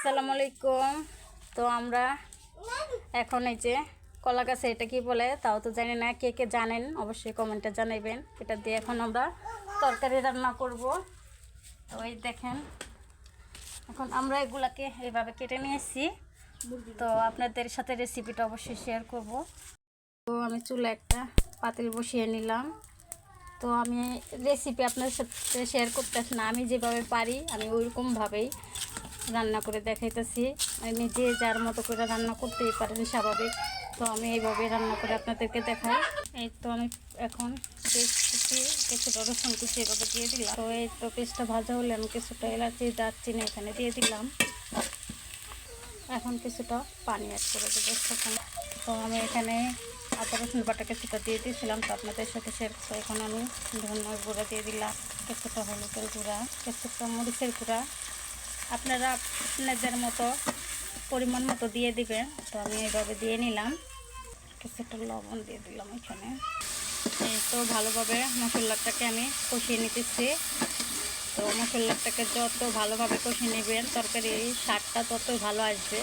আসসালামু আলাইকুম। তো আমরা এখন এই যে কলা গাছে এটা কি বলে তাও তো জানি না, কে কে জানেন অবশ্যই কমেন্টে জানাবেন। এটা দিয়ে এখন আমরা তরকারি রান্না করব। তো এই দেখেন, এখন আমরা এগুলাকে এইভাবে কেটে নিয়েছি। তো আপনাদের সাথে রেসিপিটা অবশ্যই শেয়ার করব। তো আমি চুলা একটা পাতিল বসিয়ে নিলাম। তো আমি রেসিপি আপনাদের সাথে শেয়ার করতেছি না, আমি যেভাবে পারি আমি ওইরকমভাবেই রান্না করে দেখাইতেছি। আমি যে যার মতো করে রান্না করতেই পারেন, স্বাভাবিক। তো আমি এইভাবে রান্না করে আপনাদেরকে দেখাই। এই তো আমি এখন পেস্ট কুচি, কিছুটা রসুন কুচি এভাবে দিয়ে দিলাম। তো এই তো পেস্টটা ভাজা হলে আমি কিছুটা এলাচি দারচিনি এখানে দিয়ে দিলাম। এখন কিছুটা পানি অ্যাড করে দেবো সেখানে। তো আমি এখানে আদা রসুন বাটা কিছুটা দিয়ে দিয়েছিলাম, তো আপনাদের সাথে শেয়ার করতে। এখন আমি ধনিয়ার গুঁড়া দিয়ে দিলাম, কিছুটা হলুদের গুঁড়া, কিছুটা মরিচের গুঁড়া। আপনারা আপনাদের মতো পরিমাণ মতো দিয়ে দিবেন। তো আমি এইভাবে দিয়ে নিলাম। কিছুটা লবণ দিয়ে দিলাম এখানে। এই তো ভালোভাবে মশলাটাকে আমি কষিয়ে নিতেছি। তো মশলাটাকে যত ভালোভাবে কষিয়ে নেবেন তরকারির স্বাদটা ততই ভালো আসবে।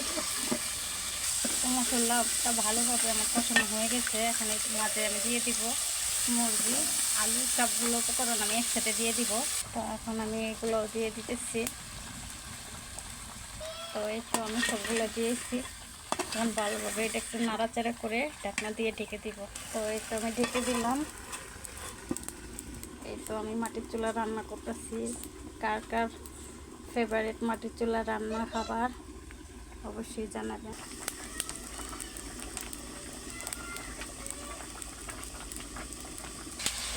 তো মশলাটা ভালোভাবে আমার কষানো হয়ে গেছে। এখন এই মাঝে আমি দিয়ে দিব মুরগি, আলু, সবগুলো উপকরণ আমি একসাথে দিয়ে দিব। তো এখন আমি এগুলো দিয়ে দিতেছি। তো এই তো আমি সবগুলো দিয়েছি। এখন ভালোভাবে এটা একটু নাড়াচাড়া করে ঢাকনা দিয়ে ঢেকে দিব। তো এই তো আমি ঢেকে দিলাম। এই তো আমি মাটির চুলা রান্না করতেছি। কার কার ফেভারিট মাটির চুলা রান্না খাবার অবশ্যই জানাবেন।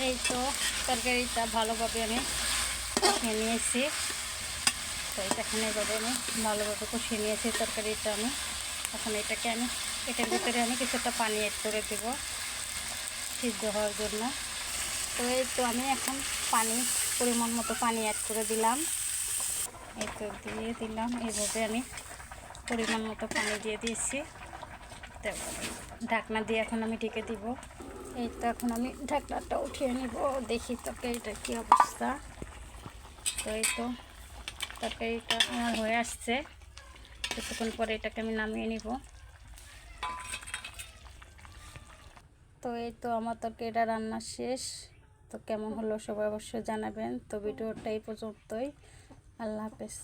এই তো তরকারিটা ভালোভাবে আমি কষিয়ে নিয়েছি। তো এখানে এইভাবে আমি ভালোভাবে কষিয়ে নিয়েছি তরকারিটা। আমি এখন এটাকে আমি এটার ভিতরে আমি কিছুটা পানি অ্যাড করে দেব সিদ্ধ হওয়ার জন্য। তো এই তো আমি এখন পানি পরিমাণ মতো পানি অ্যাড করে দিলাম। এই তো দিয়ে দিলাম, এইভাবে আমি পরিমাণ মতো পানি দিয়ে দিয়েছি। তো ঢাকনা দিয়ে এখন আমি ঢেকে দিব। এই তো এখন আমি ঢাকনাটা উঠিয়ে নিব, দেখি তরকারিটার কী অবস্থা। তো এই তো তরকারিটা আমার হয়ে আসছে। কিছুক্ষণ পরে এটাকে আমি নামিয়ে নিব। তো এই তো আমার তরকারিটা রান্না শেষ। তো কেমন হলো সবাই অবশ্যই জানাবেন। তো ভিডিওটা এই পর্যন্তই। আল্লাহ হাফেজ।